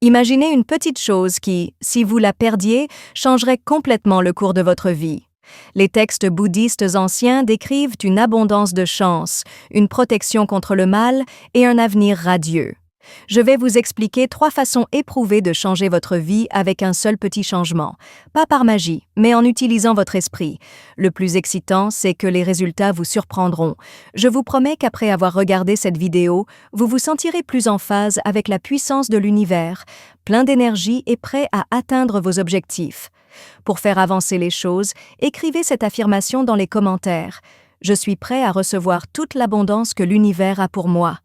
Imaginez une petite chose qui, si vous la perdiez, changerait complètement le cours de votre vie. Les textes bouddhistes anciens décrivent une abondance de chance, une protection contre le mal et un avenir radieux. Je vais vous expliquer 3 façons éprouvées de changer votre vie avec un seul petit changement. Pas par magie, mais en utilisant votre esprit. Le plus excitant, c'est que les résultats vous surprendront. Je vous promets qu'après avoir regardé cette vidéo, vous vous sentirez plus en phase avec la puissance de l'univers, plein d'énergie et prêt à atteindre vos objectifs. Pour faire avancer les choses, écrivez cette affirmation dans les commentaires. Je suis prêt à recevoir toute l'abondance que l'univers a pour moi.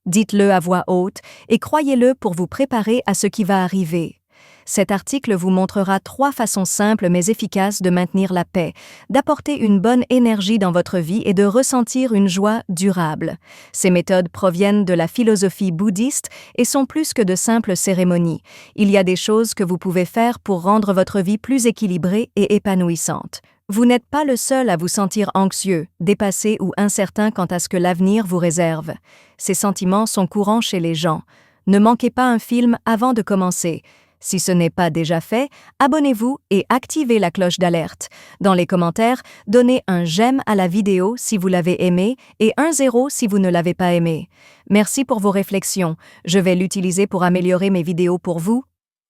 Dites-le à voix haute et croyez-le pour vous préparer à ce qui va arriver. Cet article vous montrera 3 façons simples mais efficaces de maintenir la paix, d'apporter une bonne énergie dans votre vie et de ressentir une joie durable. Ces méthodes proviennent de la philosophie bouddhiste et sont plus que de simples cérémonies. Il y a des choses que vous pouvez faire pour rendre votre vie plus équilibrée et épanouissante. Vous n'êtes pas le seul à vous sentir anxieux, dépassé ou incertain quant à ce que l'avenir vous réserve. Ces sentiments sont courants chez les gens. Ne manquez pas un film avant de commencer. Si ce n'est pas déjà fait, abonnez-vous et activez la cloche d'alerte. Dans les commentaires, donnez un j'aime à la vidéo si vous l'avez aimée et un 0 si vous ne l'avez pas aimée. Merci pour vos réflexions. Je vais l'utiliser pour améliorer mes vidéos pour vous.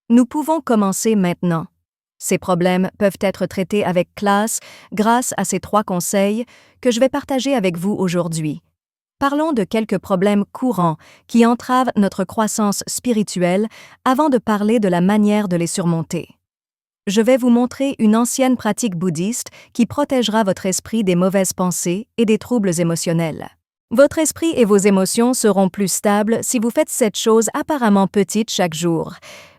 Nous pouvons commencer maintenant. Ces problèmes peuvent être traités avec classe grâce à ces 3 conseils que je vais partager avec vous aujourd'hui. Parlons de quelques problèmes courants qui entravent notre croissance spirituelle avant de parler de la manière de les surmonter. Je vais vous montrer une ancienne pratique bouddhiste qui protégera votre esprit des mauvaises pensées et des troubles émotionnels. Votre esprit et vos émotions seront plus stables si vous faites cette chose apparemment petite chaque jour.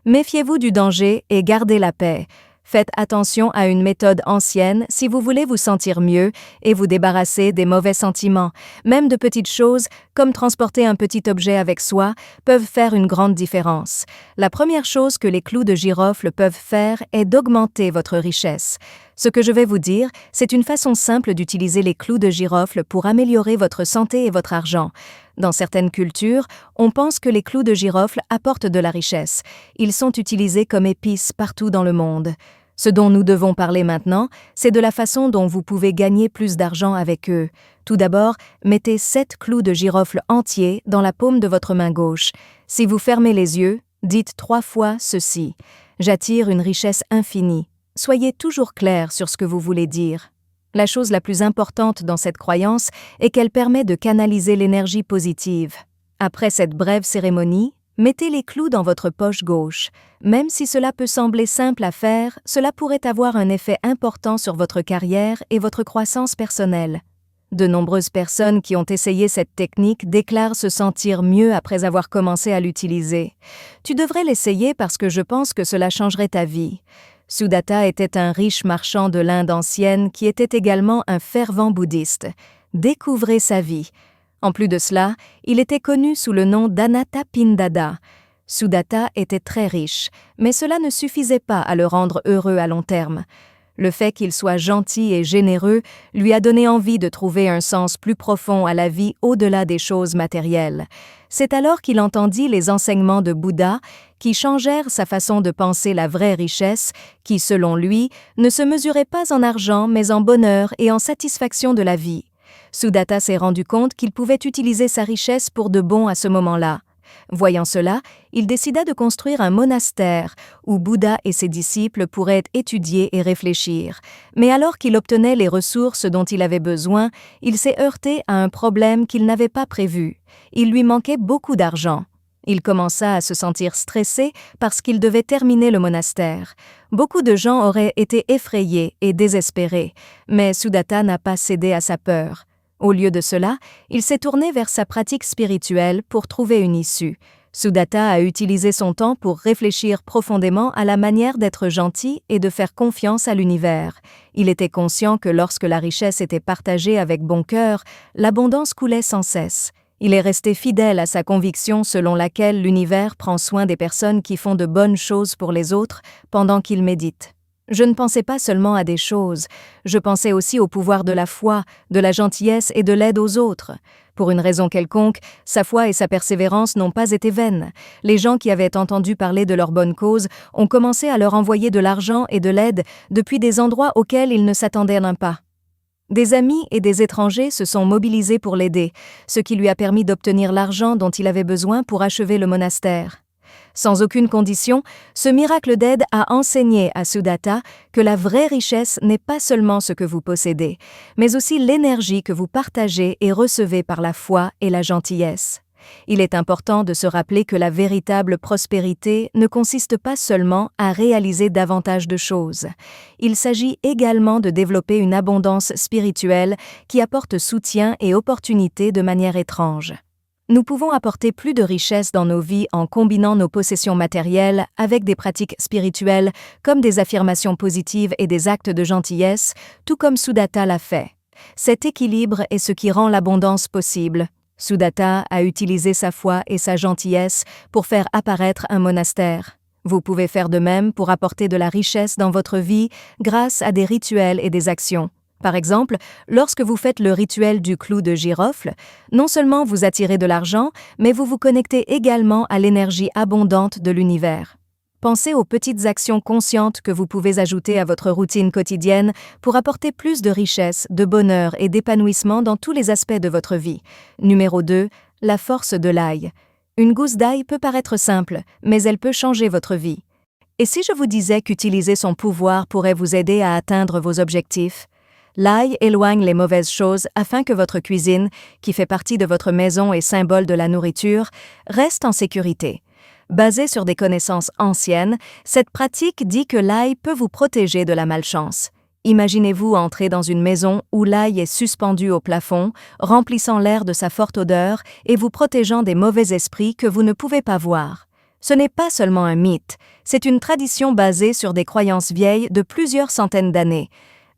Méfiez-vous du danger et gardez la paix. Faites attention à une méthode ancienne si vous voulez vous sentir mieux et vous débarrasser des mauvais sentiments. Même de petites choses, comme transporter un petit objet avec soi, peuvent faire une grande différence. La première chose que les clous de girofle peuvent faire est d'augmenter votre richesse. Ce que je vais vous dire, c'est une façon simple d'utiliser les clous de girofle pour améliorer votre santé et votre argent. Dans certaines cultures, on pense que les clous de girofle apportent de la richesse. Ils sont utilisés comme épices partout dans le monde. Ce dont nous devons parler maintenant, c'est de la façon dont vous pouvez gagner plus d'argent avec eux. Tout d'abord, mettez 7 clous de girofle entiers dans la paume de votre main gauche. Si vous fermez les yeux, dites 3 fois ceci. J'attire une richesse infinie. Soyez toujours clair sur ce que vous voulez dire. La chose la plus importante dans cette croyance est qu'elle permet de canaliser l'énergie positive. Après cette brève cérémonie, mettez les clous dans votre poche gauche. Même si cela peut sembler simple à faire, cela pourrait avoir un effet important sur votre carrière et votre croissance personnelle. De nombreuses personnes qui ont essayé cette technique déclarent se sentir mieux après avoir commencé à l'utiliser. Tu devrais l'essayer parce que je pense que cela changerait ta vie. Sudatta était un riche marchand de l'Inde ancienne qui était également un fervent bouddhiste. Découvrez sa vie. En plus de cela, il était connu sous le nom d'Anathapindada. Sudatta était très riche, mais cela ne suffisait pas à le rendre heureux à long terme. Le fait qu'il soit gentil et généreux lui a donné envie de trouver un sens plus profond à la vie au-delà des choses matérielles. C'est alors qu'il entendit les enseignements de Bouddha qui changèrent sa façon de penser la vraie richesse, qui, selon lui, ne se mesurait pas en argent mais en bonheur et en satisfaction de la vie. Sudatta s'est rendu compte qu'il pouvait utiliser sa richesse pour de bon à ce moment-là. Voyant cela, il décida de construire un monastère où Bouddha et ses disciples pourraient étudier et réfléchir. Mais alors qu'il obtenait les ressources dont il avait besoin, il s'est heurté à un problème qu'il n'avait pas prévu. Il lui manquait beaucoup d'argent. Il commença à se sentir stressé parce qu'il devait terminer le monastère. Beaucoup de gens auraient été effrayés et désespérés, mais Sudatta n'a pas cédé à sa peur. Au lieu de cela, il s'est tourné vers sa pratique spirituelle pour trouver une issue. Sudatta a utilisé son temps pour réfléchir profondément à la manière d'être gentil et de faire confiance à l'univers. Il était conscient que lorsque la richesse était partagée avec bon cœur, l'abondance coulait sans cesse. Il est resté fidèle à sa conviction selon laquelle l'univers prend soin des personnes qui font de bonnes choses pour les autres pendant qu'il médite. Je ne pensais pas seulement à des choses, je pensais aussi au pouvoir de la foi, de la gentillesse et de l'aide aux autres. Pour une raison quelconque, sa foi et sa persévérance n'ont pas été vaines. Les gens qui avaient entendu parler de leur bonne cause ont commencé à leur envoyer de l'argent et de l'aide depuis des endroits auxquels ils ne s'attendaient pas. Des amis et des étrangers se sont mobilisés pour l'aider, ce qui lui a permis d'obtenir l'argent dont il avait besoin pour achever le monastère. Sans aucune condition, ce miracle d'aide a enseigné à Sudatta que la vraie richesse n'est pas seulement ce que vous possédez, mais aussi l'énergie que vous partagez et recevez par la foi et la gentillesse. Il est important de se rappeler que la véritable prospérité ne consiste pas seulement à réaliser davantage de choses. Il s'agit également de développer une abondance spirituelle qui apporte soutien et opportunités de manière étrange. Nous pouvons apporter plus de richesse dans nos vies en combinant nos possessions matérielles avec des pratiques spirituelles comme des affirmations positives et des actes de gentillesse, tout comme Sudatta l'a fait. Cet équilibre est ce qui rend l'abondance possible. Sudatta a utilisé sa foi et sa gentillesse pour faire apparaître un monastère. Vous pouvez faire de même pour apporter de la richesse dans votre vie grâce à des rituels et des actions. Par exemple, lorsque vous faites le rituel du clou de girofle, non seulement vous attirez de l'argent, mais vous vous connectez également à l'énergie abondante de l'univers. Pensez aux petites actions conscientes que vous pouvez ajouter à votre routine quotidienne pour apporter plus de richesse, de bonheur et d'épanouissement dans tous les aspects de votre vie. Numéro 2, la force de l'ail. Une gousse d'ail peut paraître simple, mais elle peut changer votre vie. Et si je vous disais qu'utiliser son pouvoir pourrait vous aider à atteindre vos objectifs? L'ail éloigne les mauvaises choses afin que votre cuisine, qui fait partie de votre maison et symbole de la nourriture, reste en sécurité. Basée sur des connaissances anciennes, cette pratique dit que l'ail peut vous protéger de la malchance. Imaginez-vous entrer dans une maison où l'ail est suspendu au plafond, remplissant l'air de sa forte odeur et vous protégeant des mauvais esprits que vous ne pouvez pas voir. Ce n'est pas seulement un mythe, c'est une tradition basée sur des croyances vieilles de plusieurs centaines d'années.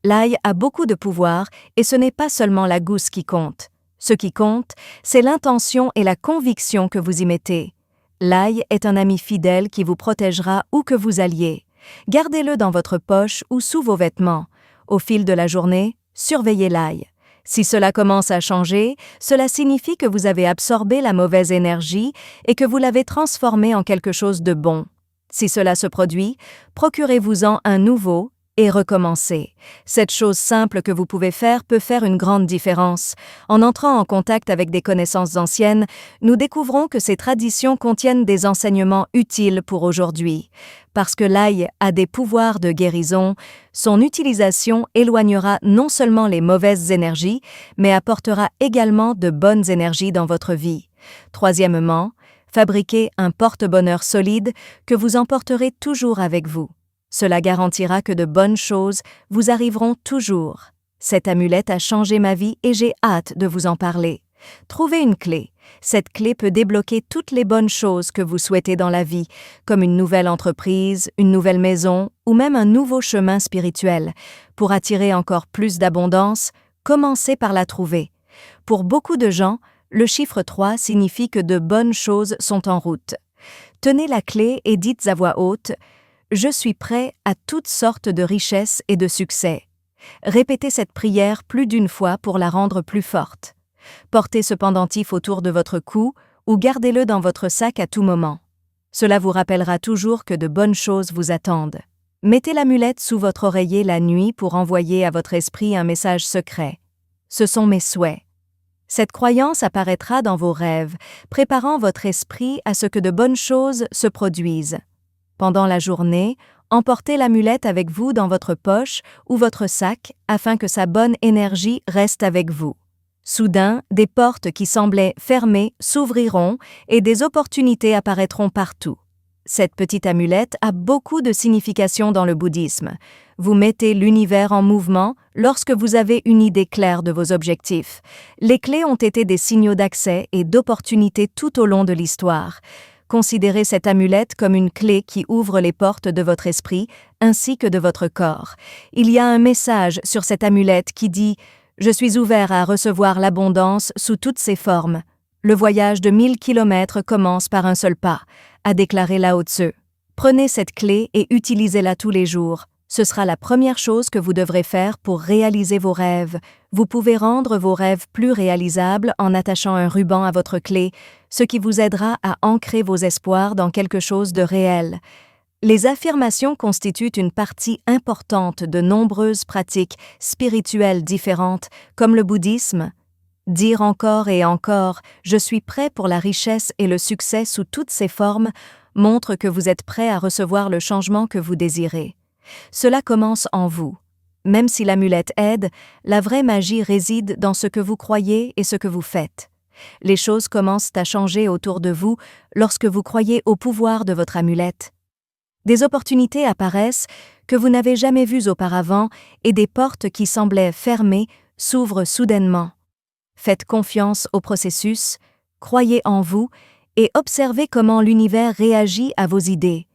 L'ail a beaucoup de pouvoir et ce n'est pas seulement la gousse qui compte. Ce qui compte, c'est l'intention et la conviction que vous y mettez. L'ail est un ami fidèle qui vous protégera où que vous alliez. Gardez-le dans votre poche ou sous vos vêtements. Au fil de la journée, surveillez l'ail. Si cela commence à changer, cela signifie que vous avez absorbé la mauvaise énergie et que vous l'avez transformée en quelque chose de bon. Si cela se produit, procurez-vous-en un nouveau et recommencez. Cette chose simple que vous pouvez faire peut faire une grande différence. En entrant en contact avec des connaissances anciennes, nous découvrons que ces traditions contiennent des enseignements utiles pour aujourd'hui. Parce que l'ail a des pouvoirs de guérison, son utilisation éloignera non seulement les mauvaises énergies, mais apportera également de bonnes énergies dans votre vie. Troisièmement, fabriquez un porte-bonheur solide que vous emporterez toujours avec vous. Cela garantira que de bonnes choses vous arriveront toujours. Cette amulette a changé ma vie et j'ai hâte de vous en parler. Trouvez une clé. Cette clé peut débloquer toutes les bonnes choses que vous souhaitez dans la vie, comme une nouvelle entreprise, une nouvelle maison ou même un nouveau chemin spirituel. Pour attirer encore plus d'abondance, commencez par la trouver. Pour beaucoup de gens, le chiffre 3 signifie que de bonnes choses sont en route. Tenez la clé et dites à voix haute « Je suis prêt à toutes sortes de richesses et de succès ». Répétez cette prière plus d'une fois pour la rendre plus forte. Portez ce pendentif autour de votre cou ou gardez-le dans votre sac à tout moment. Cela vous rappellera toujours que de bonnes choses vous attendent. Mettez l'amulette sous votre oreiller la nuit pour envoyer à votre esprit un message secret. Ce sont mes souhaits. Cette croyance apparaîtra dans vos rêves, préparant votre esprit à ce que de bonnes choses se produisent. Pendant la journée, emportez l'amulette avec vous dans votre poche ou votre sac afin que sa bonne énergie reste avec vous. Soudain, des portes qui semblaient fermées s'ouvriront et des opportunités apparaîtront partout. Cette petite amulette a beaucoup de signification dans le bouddhisme. Vous mettez l'univers en mouvement lorsque vous avez une idée claire de vos objectifs. Les clés ont été des signaux d'accès et d'opportunités tout au long de l'histoire. Considérez cette amulette comme une clé qui ouvre les portes de votre esprit ainsi que de votre corps. Il y a un message sur cette amulette qui dit « Je suis ouvert à recevoir l'abondance sous toutes ses formes. Le voyage de 1000 kilomètres commence par un seul pas », a déclaré Lao Tzu. Prenez cette clé et utilisez-la tous les jours. Ce sera la première chose que vous devrez faire pour réaliser vos rêves. Vous pouvez rendre vos rêves plus réalisables en attachant un ruban à votre clé, ce qui vous aidera à ancrer vos espoirs dans quelque chose de réel. Les affirmations constituent une partie importante de nombreuses pratiques spirituelles différentes, comme le bouddhisme. Dire encore et encore « Je suis prêt pour la richesse et le succès sous toutes ses formes » montre que vous êtes prêt à recevoir le changement que vous désirez. Cela commence en vous. Même si l'amulette aide, la vraie magie réside dans ce que vous croyez et ce que vous faites. Les choses commencent à changer autour de vous lorsque vous croyez au pouvoir de votre amulette. Des opportunités apparaissent que vous n'avez jamais vues auparavant et des portes qui semblaient fermées s'ouvrent soudainement. Faites confiance au processus, croyez en vous et observez comment l'univers réagit à vos idées.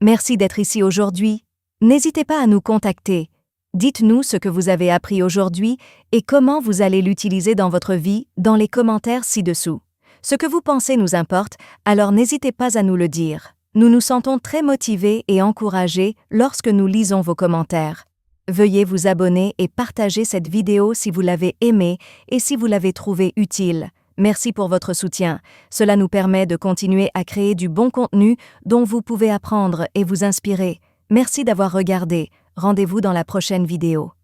Merci d'être ici aujourd'hui. N'hésitez pas à nous contacter. Dites-nous ce que vous avez appris aujourd'hui et comment vous allez l'utiliser dans votre vie dans les commentaires ci-dessous. Ce que vous pensez nous importe, alors n'hésitez pas à nous le dire. Nous nous sentons très motivés et encouragés lorsque nous lisons vos commentaires. Veuillez vous abonner et partager cette vidéo si vous l'avez aimée et si vous l'avez trouvée utile. Merci pour votre soutien. Cela nous permet de continuer à créer du bon contenu dont vous pouvez apprendre et vous inspirer. Merci d'avoir regardé. Rendez-vous dans la prochaine vidéo.